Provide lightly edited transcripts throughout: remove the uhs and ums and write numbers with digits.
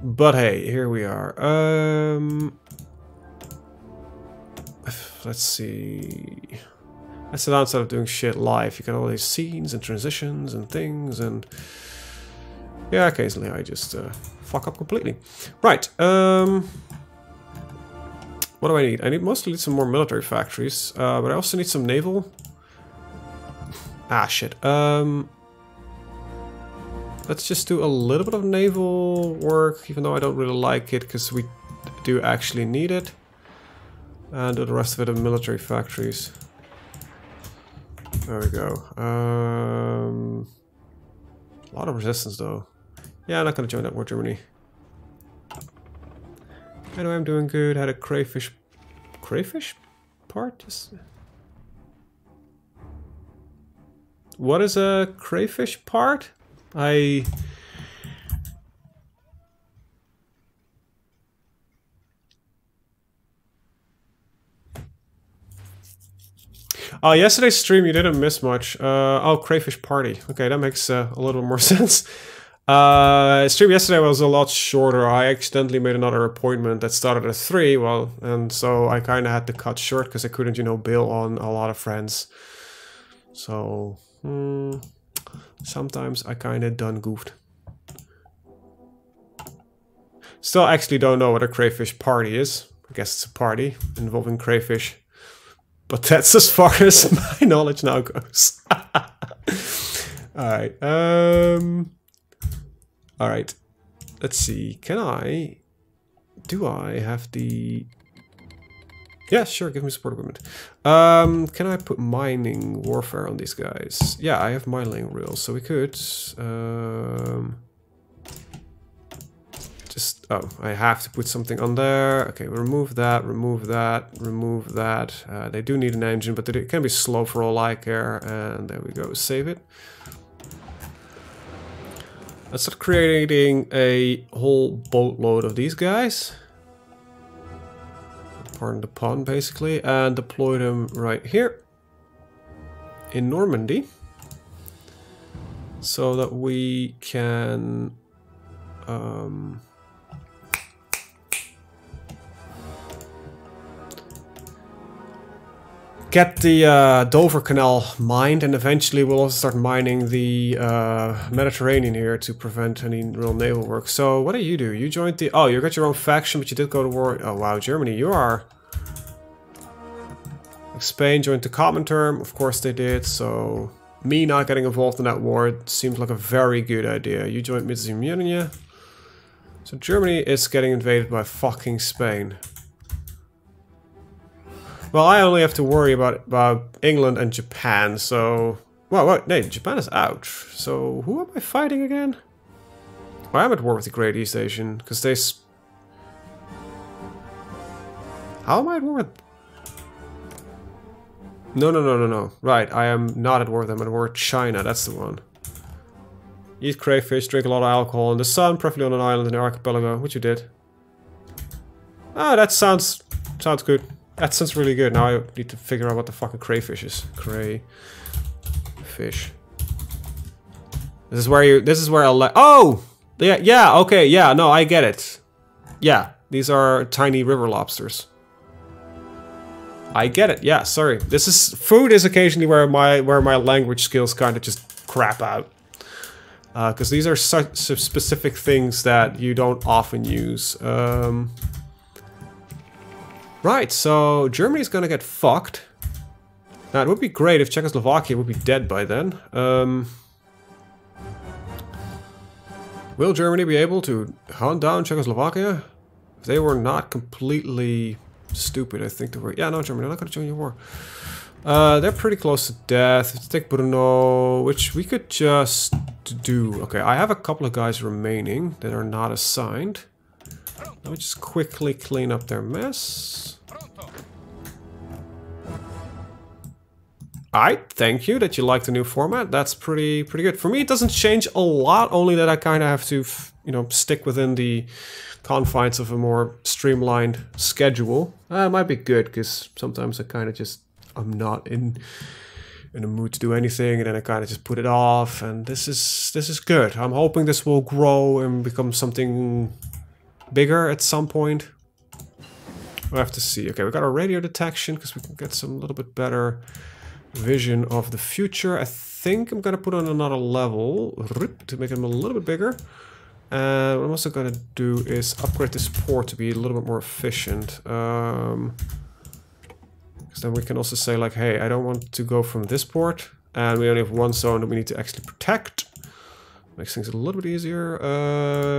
But hey, here we are. Let's see. That's the downside of doing shit live. You get all these scenes and transitions and things, and yeah, occasionally I just fuck up completely. Right. What do I need? I mostly some more military factories, but I also need some naval. Ah, shit. Let's just do a little bit of naval work, even though I don't really like it, because we do actually need it. And do the rest of it in military factories. There we go. A lot of resistance, though. Yeah, I'm not going to join that war, Germany. Anyway, I'm doing good. Had a crayfish part? Just... What is a crayfish part? Oh, yesterday's stream you didn't miss much. Oh, crayfish party. Okay, that makes a little more sense. Stream yesterday was a lot shorter. I accidentally made another appointment that started at 3, well, and so I kind of had to cut short because I couldn't, you know, bail on a lot of friends. So, sometimes I kind of done goofed. Still actually don't know what a crayfish party is. I guess it's a party involving crayfish. But that's as far as my knowledge now goes. Alright, alright, let's see, do I have the... Yeah, sure, give me support equipment. Can I put mining warfare on these guys? Yeah, I have mining rails, so we could... oh, I have to put something on there. Okay, remove that, remove that, remove that. They do need an engine, but it can be slow for all I care. And there we go, save it. Let's start creating a whole boatload of these guys. Pardon the pun, basically. And deploy them right here in Normandy. So that we can... get the Dover Canal mined, and eventually we'll also start mining the Mediterranean here to prevent any real naval work. So what do? You joined the... Oh, you got your own faction, but you did go to war. Oh wow, Germany, you are... Spain joined the Comintern, of course they did, so... Me not getting involved in that war seems like a very good idea. You joined Mid-Zemurnia. So Germany is getting invaded by fucking Spain. Well, I only have to worry about England and Japan, so... Well, no, Japan is out. So, who am I fighting again? Well, I'm at war with the Great East Asian, because they... How am I at war with... No. Right, I am not at war with them. I'm at war with China, that's the one. Eat crayfish, drink a lot of alcohol in the sun, preferably on an island in the archipelago, which you did. Oh, that sounds good. That sounds really good. Now I need to figure out what the fucking crayfish is. Crayfish. This is where I'll let... Oh! Yeah, okay, yeah, no, I get it. Yeah, these are tiny river lobsters. I get it, yeah, sorry. Food is occasionally where my language skills kind of just crap out. Because these are such specific things that you don't often use. Right, so Germany's gonna get fucked. Now, it would be great if Czechoslovakia would be dead by then. Will Germany be able to hunt down Czechoslovakia? If they were not completely stupid, I think they were... Yeah, no, Germany, they're not gonna join your war. They're pretty close to death. Let's take Brno, which we could just do. Okay, I have a couple of guys remaining that are not assigned. Let me just quickly clean up their mess. Alright, thank you that you like the new format. That's pretty good. For me, it doesn't change a lot, only that I kind of have to, you know, stick within the confines of a more streamlined schedule. It might be good, because sometimes I kind of just, I'm not in a mood to do anything, and then I kind of just put it off, and this is good. I'm hoping this will grow and become something bigger at some point. We'll have to see. Okay, we got our radio detection because we can get some little bit better vision of the future. I think I'm gonna put on another level to make them a little bit bigger. And what I'm also gonna do is upgrade this port to be a little bit more efficient. Because then we can also say like, hey, I don't want to go from this port, and we only have one zone that we need to actually protect. Makes things a little bit easier.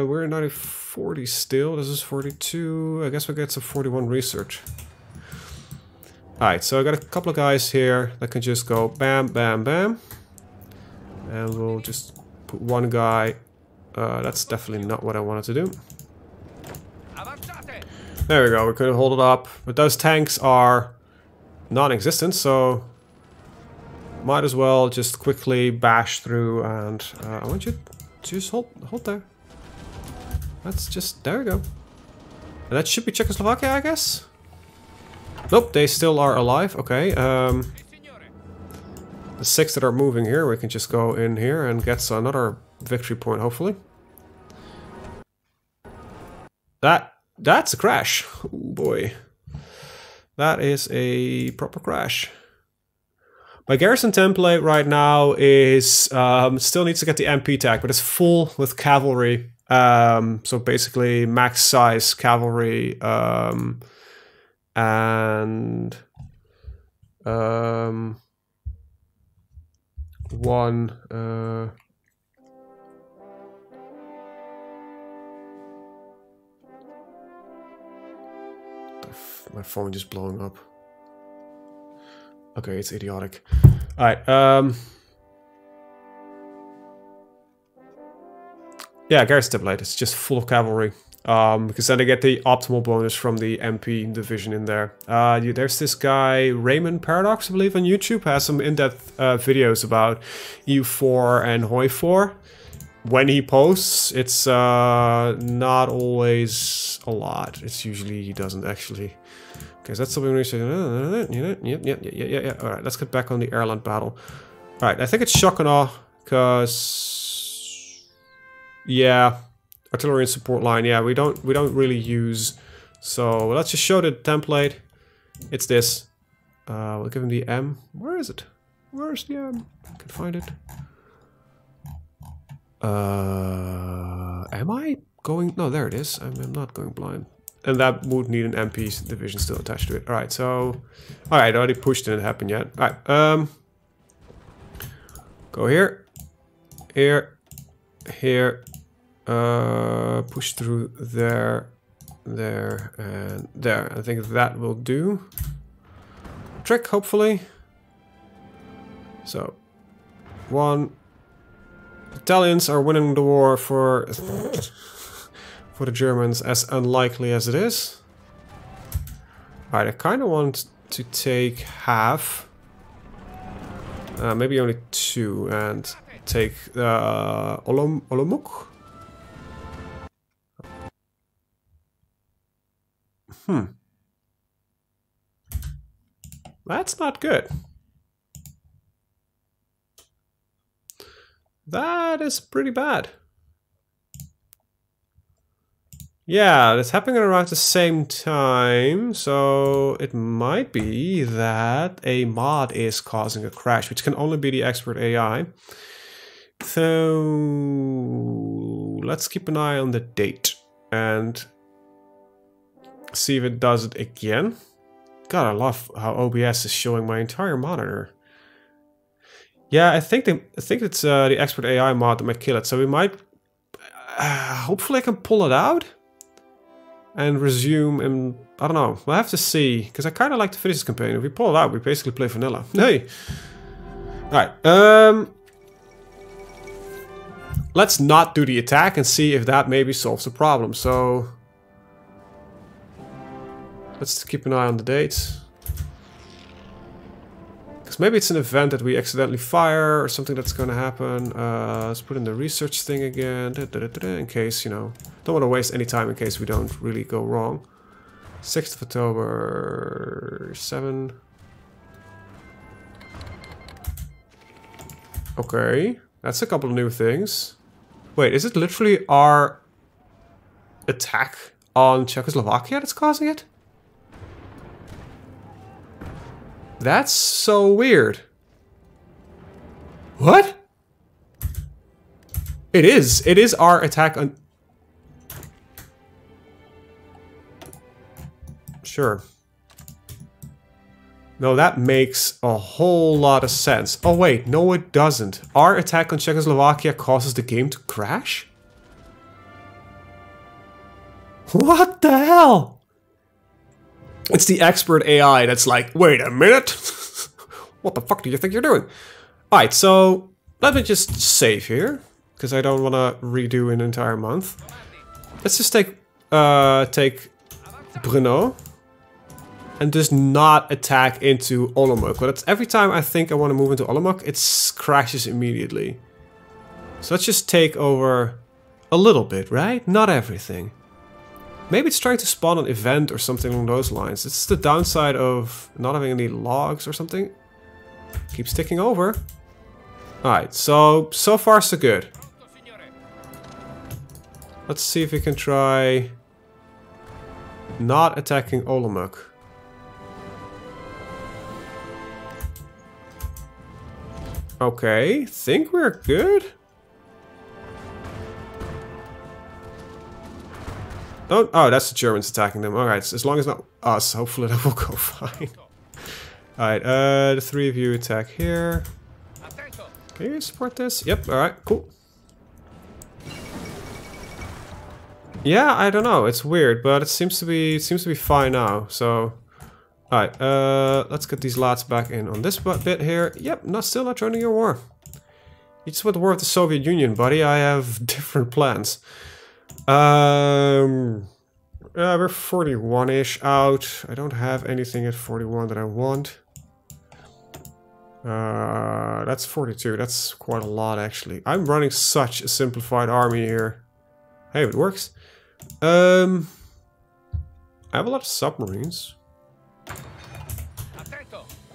We're in 9040 still. This is 42. I guess we get some 41 research. Alright, so I got a couple of guys here that can just go bam, bam, bam. And we'll just put one guy. That's definitely not what I wanted to do. There we go, we couldn't hold it up. But those tanks are non-existent, so might as well just quickly bash through, and I want you to just hold there. That's just, there we go. And that should be Czechoslovakia, I guess? Nope, they still are alive, okay. The 6 that are moving here, we can just go in here and get another victory point, hopefully. That's a crash. Oh boy. That is a proper crash. My garrison template right now is still needs to get the MP tag, but it's full with cavalry. So basically max size cavalry and one my phone just blowing up. Okay, it's idiotic. Alright, yeah, garrison template, it's just full of cavalry. Because then they get the optimal bonus from the MP division in there. There's this guy, Raymond Paradox, I believe, on YouTube, has some in-depth videos about HoI4 and HoI4. When he posts, it's not always a lot. It's usually he doesn't actually. Okay, so that's something we say. Yeah. Alright, let's get back on the airland battle. Alright, I think it's shock and awe, because yeah, artillery and support line, yeah, we don't really use. So let's just show the template. It's this. We'll give him the M. Where is it? Where's the M? I can find it. Am I going? No, there it is. I'm not going blind. And that would need an MP division still attached to it. Alright, so... Alright, I already pushed, didn't happen yet. Alright, go here. Here. Here. Push through there. There. And there. I think that will do. Trick, hopefully. So. One. Italians are winning the war for... for the Germans, as unlikely as it is. Alright, I kind of want to take half. Maybe only 2, and take Olomouc. That's not good. That is pretty bad. Yeah, that's happening around the same time, so it might be that a mod is causing a crash, which can only be the expert AI. So let's keep an eye on the date and see if it does it again. God, I love how OBS is showing my entire monitor. Yeah, I think it's the expert AI mod that might kill it, so we might... hopefully I can pull it out and resume, and I don't know, we'll have to see, because I kind of like to finish this campaign. If we pull it out, we basically play vanilla. Hey! Alright, let's not do the attack and see if that maybe solves the problem. So let's keep an eye on the dates. Because maybe it's an event that we accidentally fire or something that's going to happen. Let's put in the research thing again, in case, you know, don't want to waste any time in case we don't really go wrong. 6th of October, 7. Okay, that's a couple of new things. Wait, is it literally our attack on Czechoslovakia that's causing it? That's so weird. What? It is. It is our attack on... Sure. No, that makes a whole lot of sense. Oh wait, no it doesn't. Our attack on Czechoslovakia causes the game to crash? What the hell? It's the expert AI that's like, wait a minute. What the fuck do you think you're doing? Alright, so let me just save here, because I don't want to redo an entire month. Let's just take Brno and just not attack into Olomouc. But it's every time I think I want to move into Olomouc, it crashes immediately. So let's just take over a little bit, right? Not everything. Maybe it's trying to spawn an event or something along those lines. It's the downside of not having any logs or something. Keeps ticking over. Alright, so far so good. Let's see if we can try not attacking Olomouc. Okay, think we're good? Oh, that's the Germans attacking them. Alright, so as long as not us, hopefully that will go fine. Alright, the three of you attack here. Can you support this? Yep, alright, cool. Yeah, I don't know, it's weird, but it seems to be fine now, so... Alright, let's get these lads back in on this bit here. Yep, still not joining your war. You just went to war with the Soviet Union, buddy. I have different plans. Yeah, we're 41-ish out. I don't have anything at 41 that I want. That's 42. That's quite a lot, actually. I'm running such a simplified army here. Hey, it works. I have a lot of submarines.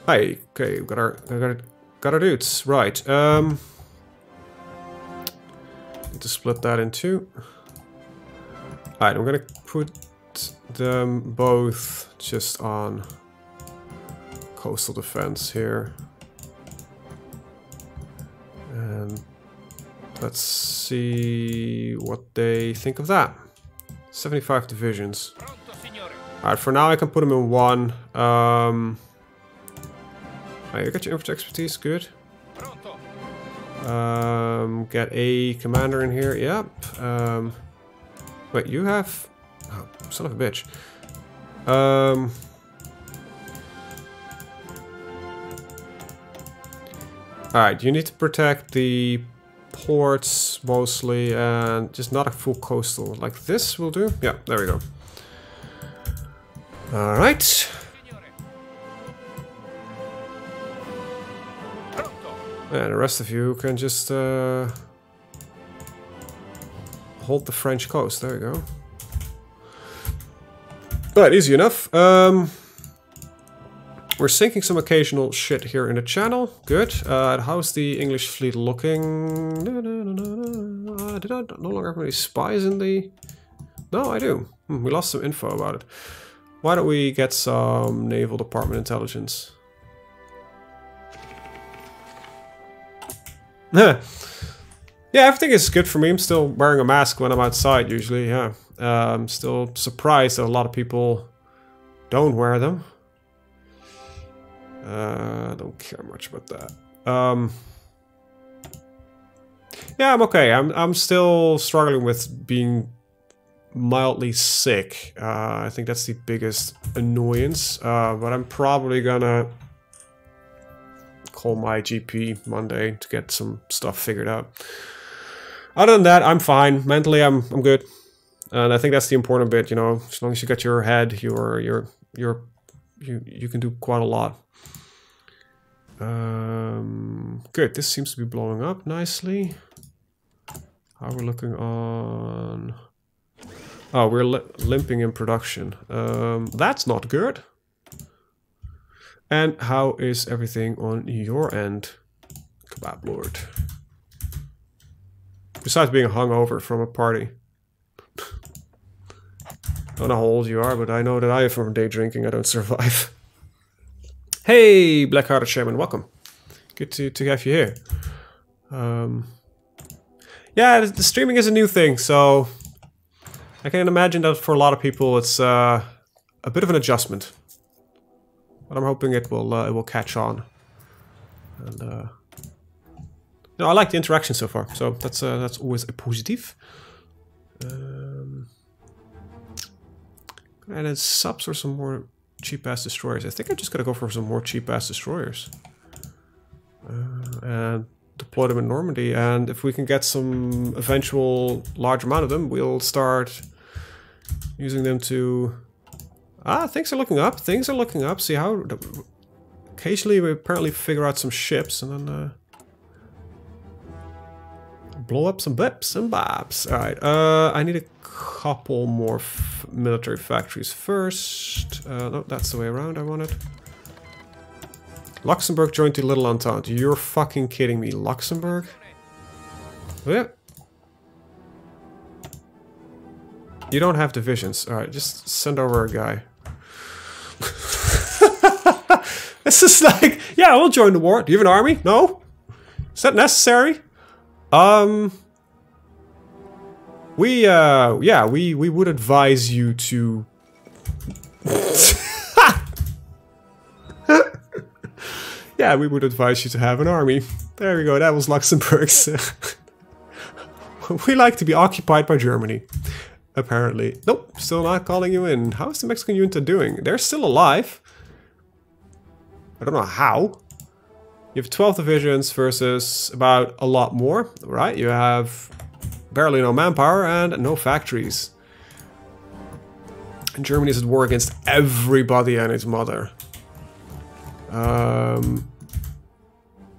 Hey, okay, we got our dudes. Right. Need to split that in two. Alright, I'm gonna put them both just on coastal defense here. And let's see what they think of that. 75 divisions. Alright, for now I can put them in one. You got your infantry expertise, good. Get a commander in here, yep. Wait, you have... Oh, son of a bitch. Alright, you need to protect the ports mostly, and just not a full coastal. Like this will do? Yeah, there we go. Alright. And the rest of you can just hold the French coast. There we go. But easy enough. We're sinking some occasional shit here in the channel. Good. How's the English fleet looking? Did I no longer have any spies in the... No, I do. We lost some info about it. Why don't we get some Naval Department intelligence? Yeah, everything is good for me. I'm still wearing a mask when I'm outside usually, yeah. I'm still surprised that a lot of people don't wear them. I don't care much about that. Yeah, I'm okay. I'm still struggling with being mildly sick. I think that's the biggest annoyance. But I'm probably gonna call my GP Monday to get some stuff figured out. Other than that, I'm fine. Mentally, I'm good, and I think that's the important bit. You know, as long as you got your head, you can do quite a lot. Good. This seems to be blowing up nicely. How are we looking on? Oh, we're limping in production. That's not good. And how is everything on your end, Kebab Lord? Besides being hungover from a party. Don't know how old you are, but I know that I, from day drinking, I don't survive. Hey, Black-Hearted Shaman, welcome. Good to have you here. Yeah, the streaming is a new thing, so I can imagine that for a lot of people it's a bit of an adjustment. But I'm hoping it will catch on. And no, I like the interaction so far, so that's always a positive. And then subs or some more cheap-ass destroyers. I think I'm just gonna go for some more cheap-ass destroyers. And deploy them in Normandy, and if we can get some eventual large amount of them, we'll start using them to... Ah, things are looking up, things are looking up. See how... Occasionally we apparently figure out some ships, and then... blow up some bips and bobs. Alright, I need a couple more military factories first. No, that's the way around I want it. Luxembourg joined the Little Entente. You're fucking kidding me. Luxembourg? Yeah. You don't have divisions. Alright, just send over a guy. This is like... Yeah, we'll join the war. Do you have an army? No? Is that necessary? We would advise you to... Yeah, we would advise you to have an army. There we go, that was Luxembourg's. We like to be occupied by Germany. Apparently. Nope, still not calling you in. How is the Mexican junta doing? They're still alive. I don't know how. You have 12 divisions versus about a lot more, right? You have barely no manpower and no factories. And Germany is at war against everybody and its mother.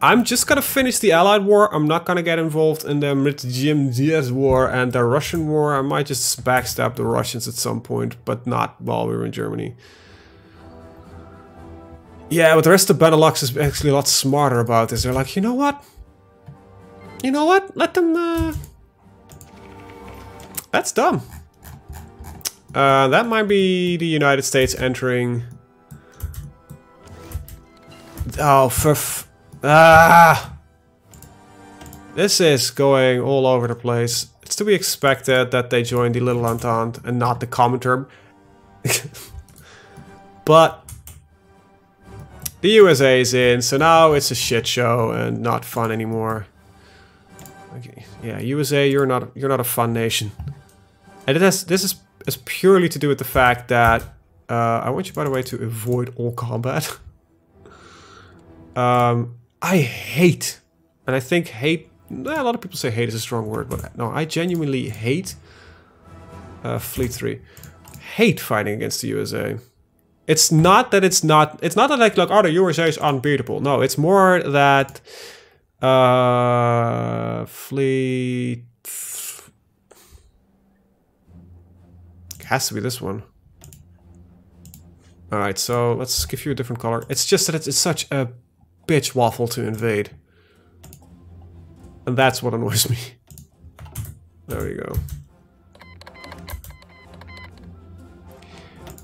I'm just gonna finish the Allied war. I'm not gonna get involved in the GMDS war and the Russian war. I might just backstab the Russians at some point, but not while we're in Germany. Yeah, but the rest of Benelux is actually a lot smarter about this. They're like, you know what? You know what? Let them... That's dumb. That might be the United States entering... Oh, this is going all over the place. It's to be expected that they join the Little Entente and not the Comintern. But the USA is in, so now it's a shit show and not fun anymore. Okay. Yeah, USA, you're not a fun nation. And this is purely to do with the fact that I want you, by the way, to avoid all combat. I hate, and I think hate, a lot of people say hate is a strong word, but no, I genuinely hate Fleet 3. Hate fighting against the USA. It's not that like, look, oh, the USA is unbeatable. No, it's more that Fleet... It has to be this one. Alright, so let's give you a different color. It's just that it's such a bitch waffle to invade. And that's what annoys me. There we go.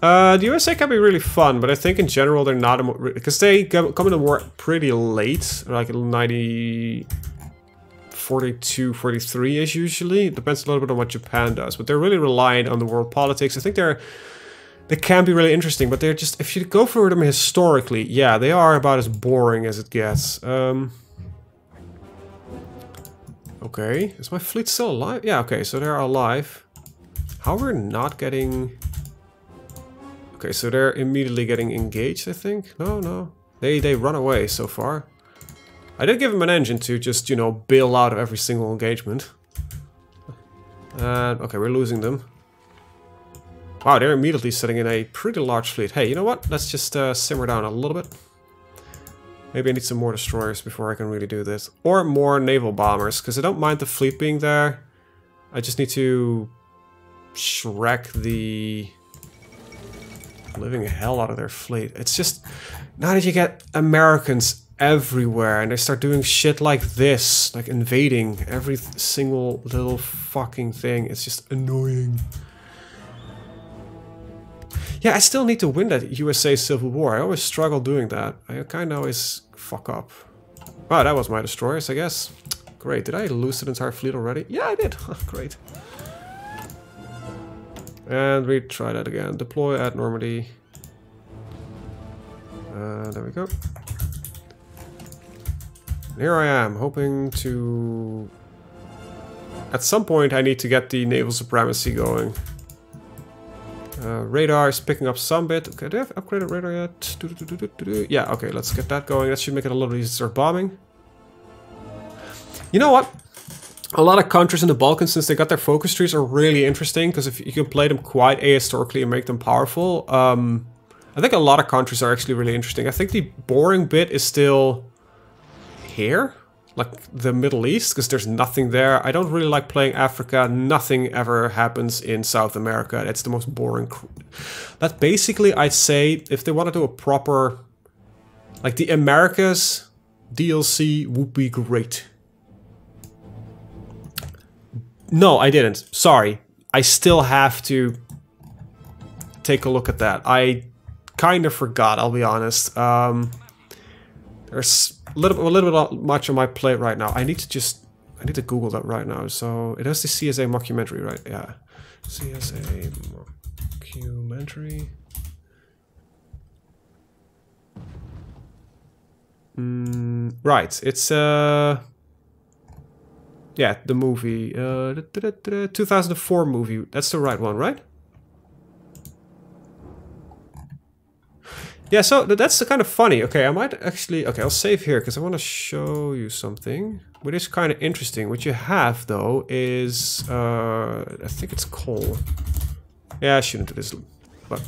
The USA can be really fun, but I think in general they're not... Because they come into war pretty late, like 90... 42, 43-ish usually. It depends a little bit on what Japan does, but they're really reliant on the world politics. I think they can be really interesting, but they're just... If you go for them historically, yeah, they are about as boring as it gets. Okay, is my fleet still alive? Yeah, okay, so they're alive. How we're not getting... Okay, so they're immediately getting engaged, I think. No. They run away so far. I did give them an engine to just, you know, bail out of every single engagement. Okay, we're losing them. Wow, they're immediately setting in a pretty large fleet. Hey, you know what? Let's just simmer down a little bit. Maybe I need some more destroyers before I can really do this. Or more naval bombers, because I don't mind the fleet being there. I just need to Shrek the living hell out of their fleet. It's just, now that you get Americans everywhere and they start doing shit like this, like invading every single little fucking thing, it's just annoying. Yeah, I still need to win that USA Civil War. I always struggle doing that. I kind of always fuck up. Wow, that was my destroyers, I guess. Great. Did I lose the entire fleet already? Yeah, I did. Great. And we try that again. Deploy at Normandy. There we go. And here I am, hoping to... At some point I need to get the naval supremacy going. Radar is picking up some bit. Okay, do I have upgraded radar yet? Yeah, okay, let's get that going. That should make it a little easier to start bombing. You know what? A lot of countries in the Balkans, since they got their focus trees, are really interesting, because if you can play them quite ahistorically and make them powerful, I think a lot of countries are actually really interesting. I think the boring bit is still here, like the Middle East, because there's nothing there. I don't really like playing Africa. Nothing ever happens in South America. It's the most boring. That basically, I'd say, if they want to do a proper, like the Americas DLC would be great. No, I didn't. Sorry. I still have to take a look at that. I kind of forgot, I'll be honest. There's a little bit much on my plate right now. I need to Google that right now. So it has the CSA mockumentary, right? Yeah. CSA mockumentary. Right. It's yeah, the movie. 2004 movie. That's the right one, right? Yeah, so that's kind of funny. Okay, I might actually... Okay, I'll save here because I want to show you something. What is kind of interesting. What you have, though, is... I think it's coal. Yeah, I shouldn't do this, but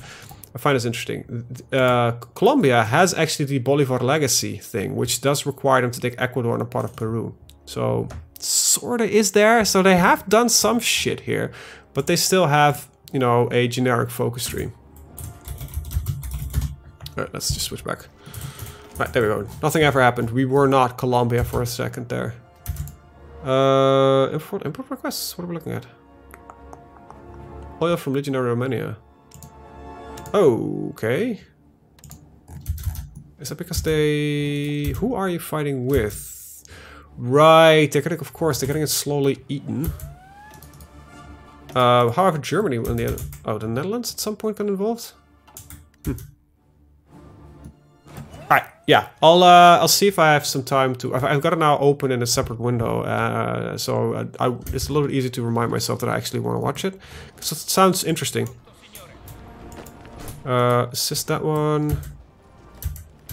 I find this interesting. Colombia has actually the Bolivar legacy thing, which does require them to take Ecuador and a part of Peru. So, sorta is there. So they have done some shit here, but they still have, you know, a generic focus tree. Alright, let's just switch back. Right, there we go. Nothing ever happened. We were not Colombia for a second there. Import requests? What are we looking at? Oil from Legionary Romania. Okay. Is that because they... Who are you fighting with? Right, they're getting, of course, they're getting it slowly eaten. However, Germany and the Netherlands at some point got involved. Alright, yeah, I'll see if I have some time to... I've got it now open in a separate window, so it's a little bit easy to remind myself that I actually want to watch it. Because it sounds interesting. Assist that one.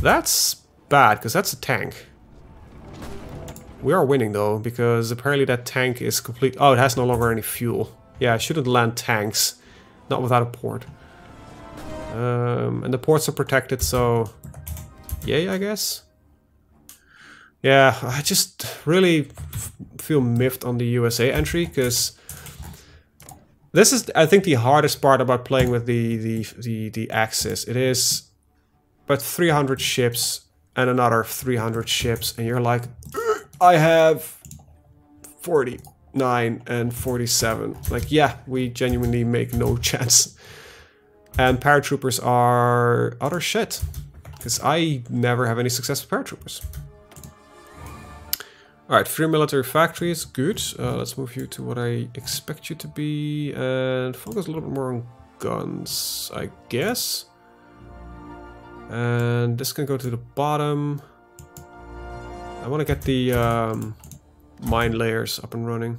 That's bad, because that's a tank. We are winning, though, because apparently that tank is complete... Oh, it has no longer any fuel. Yeah, I shouldn't land tanks. Not without a port. And the ports are protected, so... Yay, I guess. Yeah, I just really feel miffed on the USA entry, because this is, I think, the hardest part about playing with the Axis. It is about 300 ships and another 300 ships, and you're like, I have 49 and 47. Like, yeah, we genuinely make no chance. And paratroopers are utter shit. Because I never have any success with paratroopers. Alright, 3 military factories, good. Let's move you to what I expect you to be. And focus a little bit more on guns, I guess. And this can go to the bottom. I want to get the mine layers up and running.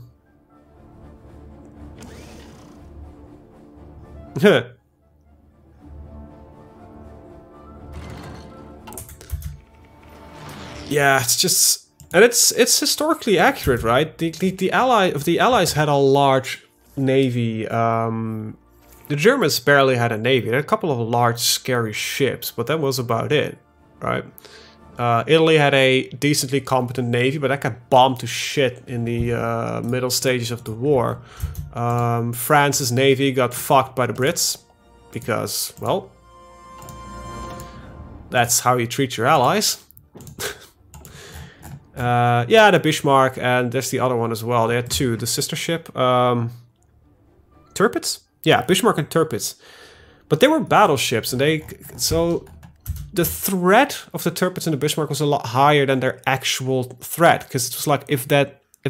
Yeah, it's just, and it's historically accurate, right? The Allies had a large navy. The Germans barely had a navy. They had a couple of large, scary ships, but that was about it, right? Italy had a decently competent navy, but that got bombed to shit in the middle stages of the war. France's navy got fucked by the Brits because, well, that's how you treat your allies. Yeah, the Bismarck, and there's the other one as well. They had two. The sister ship, Tirpitz? Yeah, Bismarck and Tirpitz. But they were battleships, and so the threat of the Tirpitz and the Bismarck was a lot higher than their actual threat, because it was like if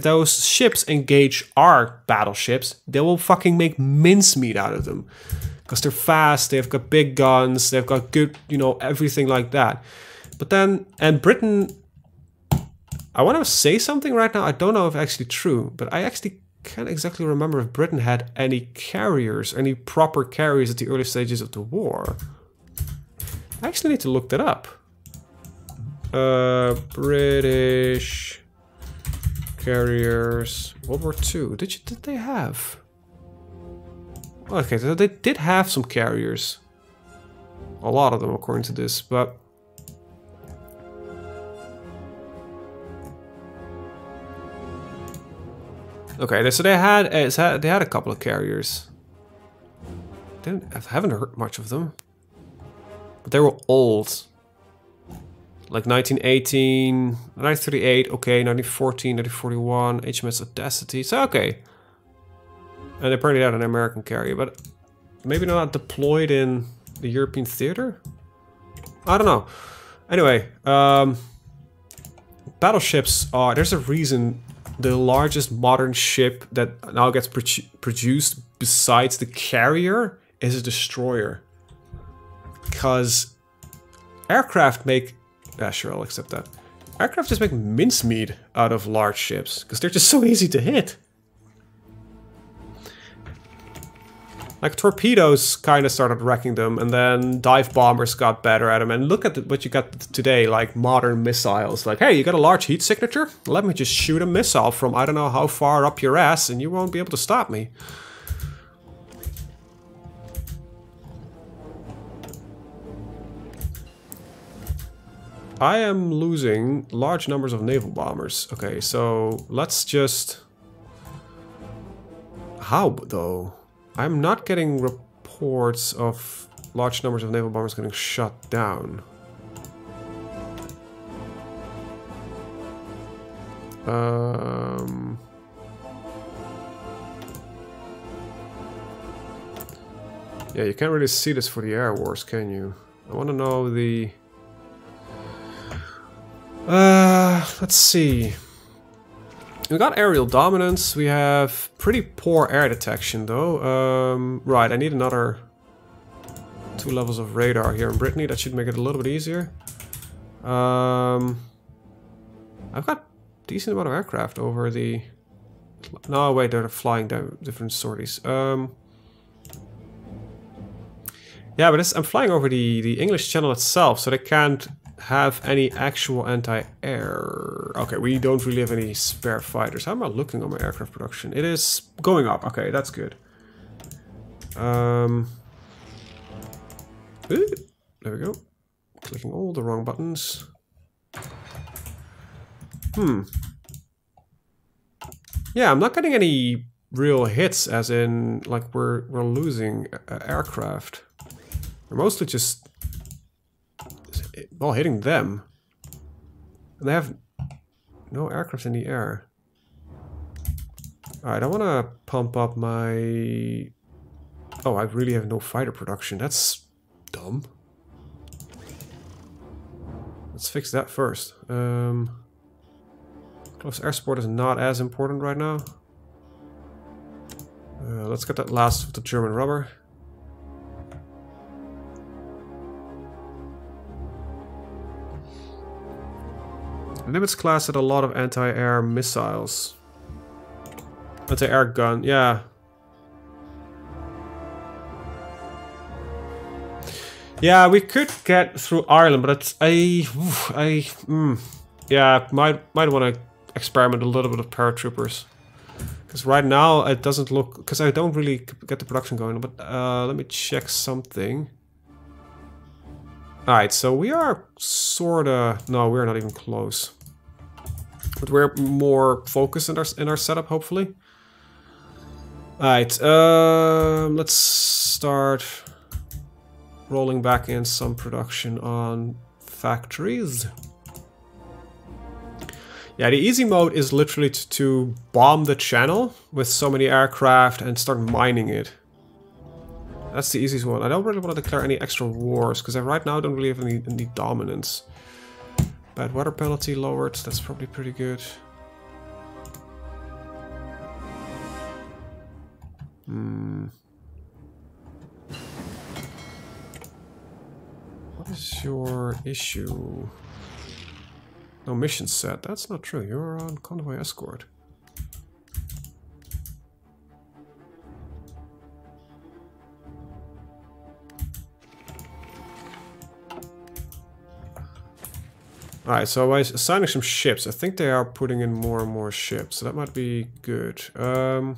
those ships engage our battleships, they will fucking make mincemeat out of them, because they're fast, they've got big guns, they've got good, you know, everything like that. But then, and Britain, I want to say something right now, I don't know if it's actually true, but I actually can't exactly remember if Britain had any carriers, any proper carriers at the early stages of the war. I actually need to look that up. British carriers, World War II. Did they have? Okay, so they did have some carriers. A lot of them, according to this, but okay, so they had a couple of carriers. I haven't heard much of them, but they were old. Like 1918, 1938, okay, 1914, 1941, HMS Audacity, so okay. And they apparently had an American carrier, but maybe not deployed in the European theater? I don't know. Anyway, battleships are, there's a reason the largest modern ship that now gets produced besides the carrier is a destroyer. Because aircraft make... Yeah, sure, I'll accept that. Aircraft just make mincemeat out of large ships, because they're just so easy to hit. Like, torpedoes kind of started wrecking them, and then dive bombers got better at them. And look at what you got today, like modern missiles. Like, hey, you got a large heat signature? Let me just shoot a missile from I don't know how far up your ass, and you won't be able to stop me. I am losing large numbers of naval bombers. Okay, so let's just... How, though? I'm not getting reports of large numbers of naval bombers getting shot down. Yeah, you can't really see this for the air wars, can you? I want to know the... let's see. We got aerial dominance. We have pretty poor air detection, though. Right, I need another 2 levels of radar here in Brittany. That should make it a little bit easier. I've got a decent amount of aircraft over the... No, wait, they're flying down different sorties. Yeah, but I'm flying over the English Channel itself, so they can't have any actual anti-air. Okay, we don't really have any spare fighters. How am I looking on my aircraft production? It is going up. Okay, that's good. Ooh, there we go. Clicking all the wrong buttons. Yeah, I'm not getting any real hits, as in like we're losing aircraft. We're mostly just well hitting them. And they have no aircraft in the air. Alright, I want to pump up my... Oh, I really have no fighter production. That's dumb. Let's fix that first. Close air support is not as important right now. Let's get that last of the German rubber. Nimitz class had a lot of anti-air missiles. Anti-air gun, yeah. Yeah, we could get through Ireland, but it's yeah, might want to experiment a little bit of paratroopers. Because right now it doesn't look, because I don't really get the production going. But let me check something. All right, so we are sorta. No, we're not even close. But we're more focused in our setup, hopefully. Alright, let's start rolling back in some production on factories. Yeah, the easy mode is literally to bomb the channel with so many aircraft and start mining it. That's the easiest one. I don't really want to declare any extra wars, because I right now don't really have any dominance. Bad weather penalty lowered, that's probably pretty good. What is your issue? No mission set. That's not true. You're on convoy escort. Alright, so by assigning some ships, I think they are putting in more and more ships, so that might be good. Alright,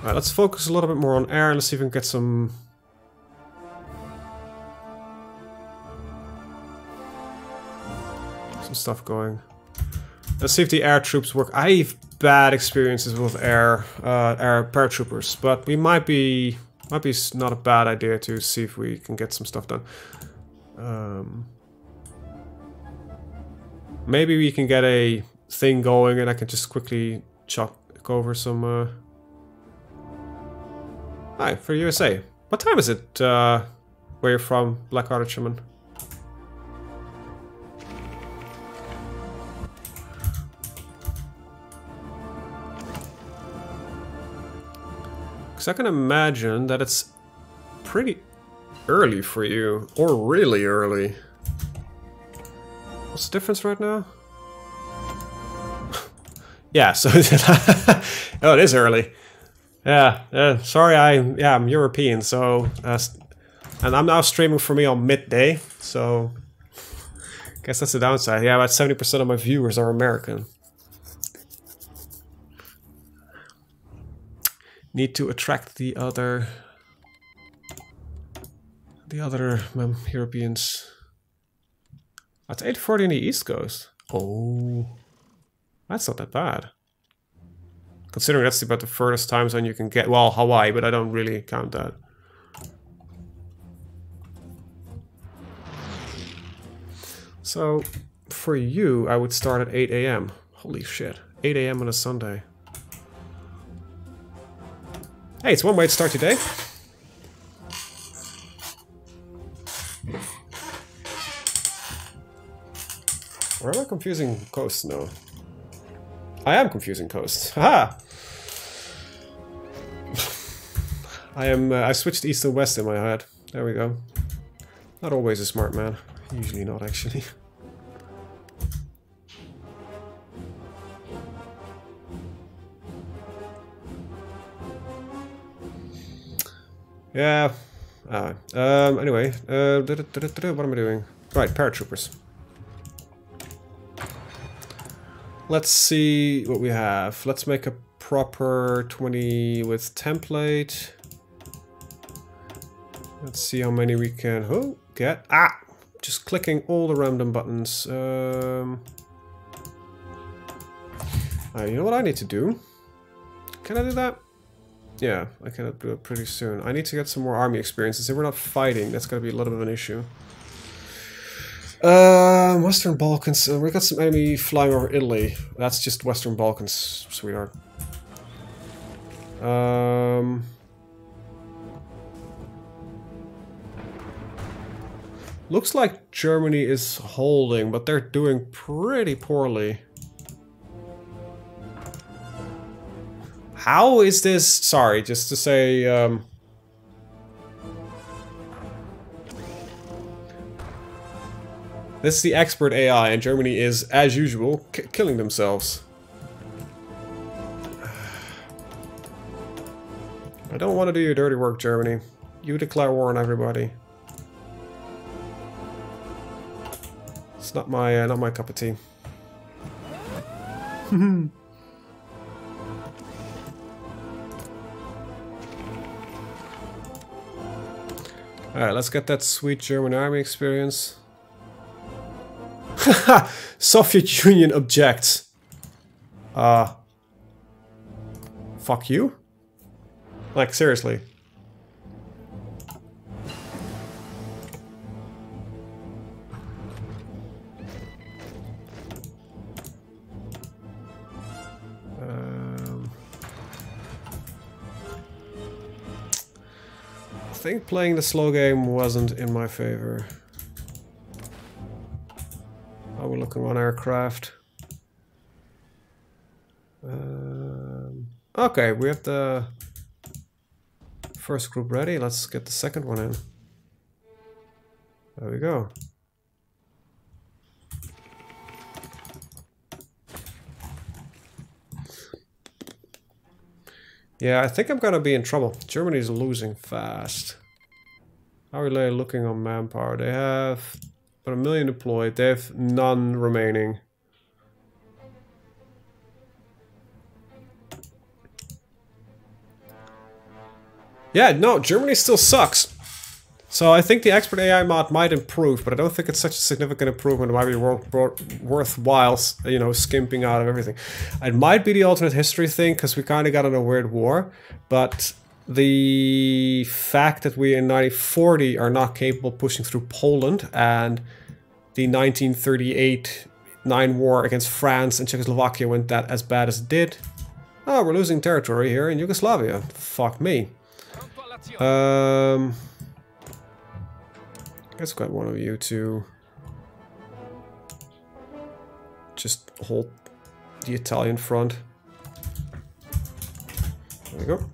let's focus a little bit more on air, and let's see if we can get some... stuff going. Let's see if the air troops work. I have bad experiences with air paratroopers, but we might be not a bad idea to see if we can get some stuff done. Maybe we can get a thing going, and I can just quickly chuck over some. Hi, for USA. What time is it? Where you're from, Black Archerman? I can imagine that it's pretty early for you, or really early. What's the difference right now? Yeah, so oh, it is early. Yeah, sorry, I'm European, so and I'm now streaming for me on midday, so guess that's the downside. Yeah, about 70% of my viewers are American. Need to attract the other Europeans. That's 8:40 in the East Coast. Oh, that's not that bad. Considering that's about the furthest time zone you can get. Well, Hawaii, but I don't really count that. So, for you, I would start at 8 AM. Holy shit, 8 AM on a Sunday. Hey, it's one way to start your day. Or am I confusing coasts? No. I am confusing coasts. Haha! I switched east and west in my head. There we go. Not always a smart man. Usually not, actually. Yeah. Anyway, what am I doing? Right, paratroopers. Let's see what we have. Let's make a proper 20 with template. Let's see how many we can get. Ah! Just clicking all the random buttons. You know what I need to do? Can I do that? Yeah, I can do it pretty soon. I need to get some more army experiences. If we're not fighting, that's going to be a little bit of an issue. Western Balkans. We got some enemy flying over Italy. That's just Western Balkans, sweetheart. Looks like Germany is holding, but they're doing pretty poorly. How is this? Sorry, just to say, this is the expert AI, and Germany is, as usual, killing themselves. I don't want to do your dirty work, Germany. You declare war on everybody. It's not my cup of tea. Alright, let's get that sweet German army experience. Soviet Union objects. Fuck you? Like, seriously. think playing the slow game wasn't in my favor. How are we looking on aircraft? Okay, we have the first group ready. Let's get the second one in. There we go. Yeah, I think I'm gonna be in trouble. Germany's losing fast. How are they looking on manpower? They have about 1 million deployed. They have none remaining. Yeah, no, Germany still sucks. So I think the expert AI mod might improve, but I don't think it's such a significant improvement. It might be worthwhile, you know, skimping out of everything. It might be the alternate history thing, because we kind of got in a weird war, but the fact that we in 1940 are not capable of pushing through Poland, and the 1938-9 war against France and Czechoslovakia went that as bad as it did. Oh, we're losing territory here in Yugoslavia. Fuck me. Let's get one of you to just hold the Italian front. There we go.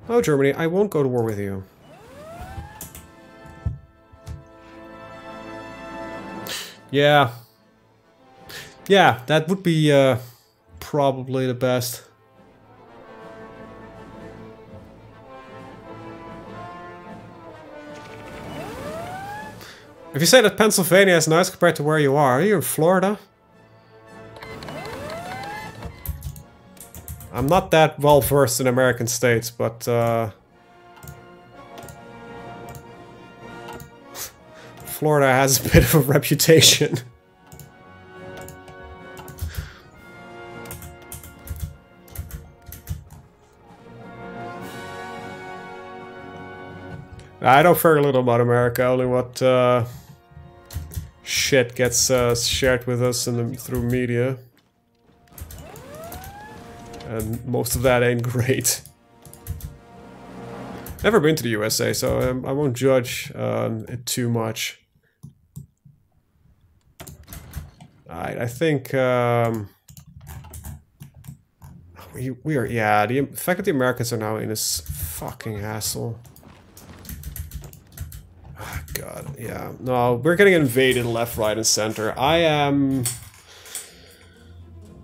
Oh, Germany, I won't go to war with you. Yeah. Yeah, that would be probably the best. If you say that Pennsylvania is nice compared to where you are you in Florida? I'm not that well versed in American states, but Florida has a bit of a reputation. I know very little about America, only what shit gets shared with us through media. And most of that ain't great. Never been to the USA, so I won't judge it too much. I think we are, yeah, the fact that the Americans are now in this fucking hassle. Oh, God, yeah. No, we're getting invaded left, right, and center. I'm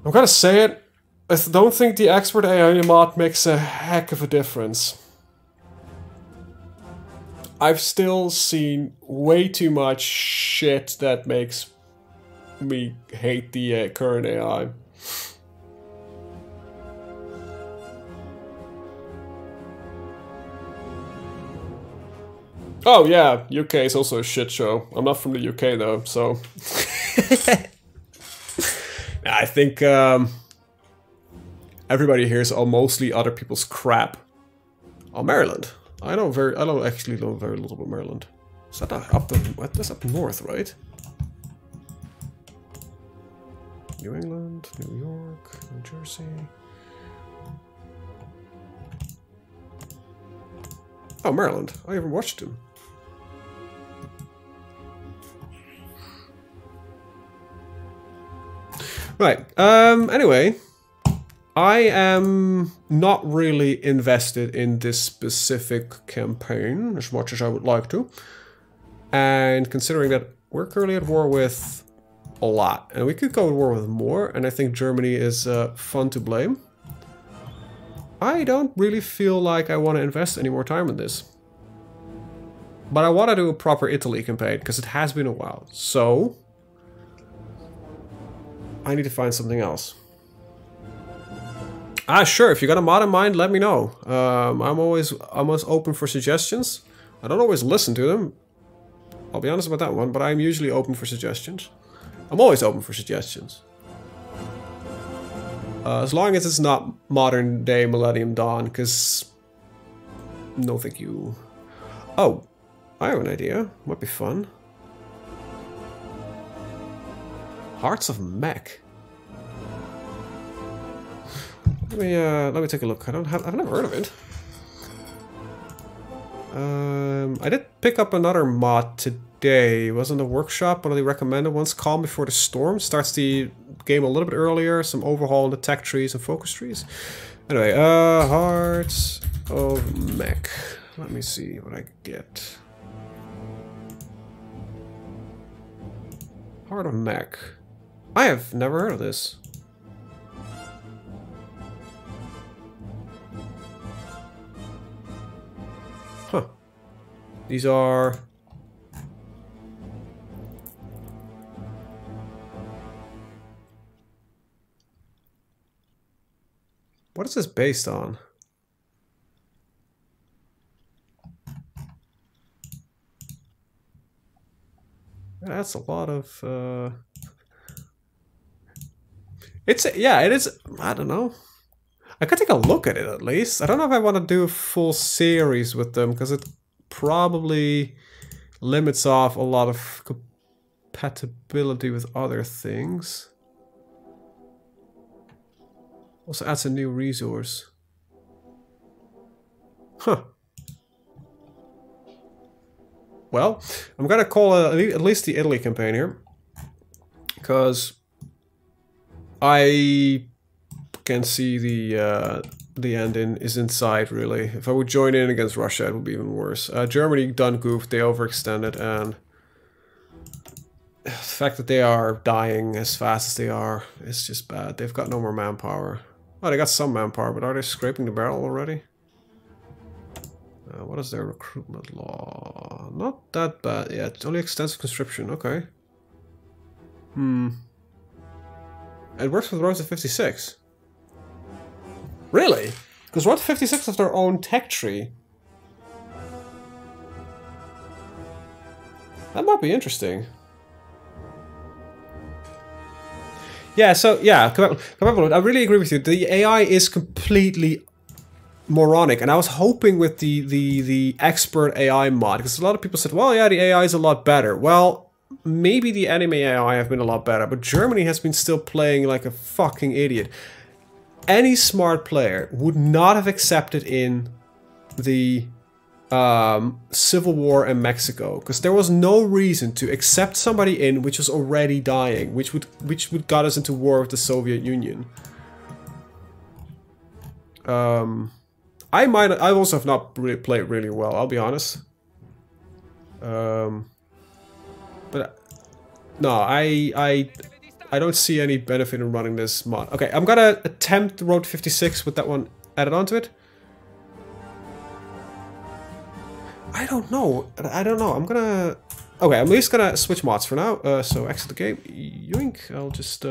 gonna say it. I don't think the expert AI mod makes a heck of a difference. I've still seen way too much shit that makes me hate the current AI. Oh yeah, UK is also a shit show. I'm not from the UK though, so... I think everybody here is all mostly other people's crap. Oh, Maryland. I don't actually know very little about Maryland. Is that that's up north, right? New England, New York, New Jersey. Oh, Maryland. I haven't watched him. Right. Anyway, I am not really invested in this specific campaign as much as I would like to. And considering that we're currently at war with a lot, and we could go to war with more, and I think Germany is fun to blame, I don't really feel like I want to invest any more time in this. But I want to do a proper Italy campaign, because it has been a while. So I need to find something else. Sure, if you got a mod in mind, let me know. I'm always open for suggestions. I don't always listen to them. I'll be honest about that one, but I'm usually open for suggestions. I'm always open for suggestions. As long as it's not modern day Millennium Dawn, because... No thank you. Oh, I have an idea. Might be fun. Hearts of Mech. Let me take a look. I've never heard of it. I did pick up another mod today. It was in the workshop, one of the recommended ones. Calm Before the Storm. Starts the game a little bit earlier. Some overhaul in the tech trees and focus trees. Anyway, Hearts of Mech. Let me see what I get. Heart of Mech. I have never heard of this. Huh. These are... What is this based on? That's a lot of... Yeah, it is... I don't know. I could take a look at it at least. I don't know if I want to do a full series with them, because it probably limits off a lot of compatibility with other things. Also adds a new resource. Huh. Well, I'm gonna call at least the Italy campaign here, because I can see the end is in sight, really. If I would join in against Russia, it would be even worse. Germany done goofed, they overextended, and the fact that they are dying as fast as they are is just bad. They've got no more manpower. Oh, they got some manpower, but are they scraping the barrel already? What is their recruitment law? Not that bad. Yeah, it's only extensive conscription. Okay. It works with rows of 56. Really? Because row 56 has their own tech tree. That might be interesting. Yeah, so yeah, I really agree with you. The AI is completely moronic, and I was hoping with the expert AI mod, because a lot of people said, well, yeah, the AI is a lot better. Well, maybe the enemy AI have been a lot better, but Germany has been still playing like a fucking idiot. Any smart player would not have accepted in the civil war in Mexico, because there was no reason to accept somebody in which was already dying, which would got us into war with the Soviet Union. I also have not really played really well, I'll be honest. But no, I don't see any benefit in running this mod. Okay, I'm gonna attempt Road 56 with that one added onto it. I don't know. I'm gonna... Okay, I'm at least gonna switch mods for now. So exit the game. Yoink. I'll just...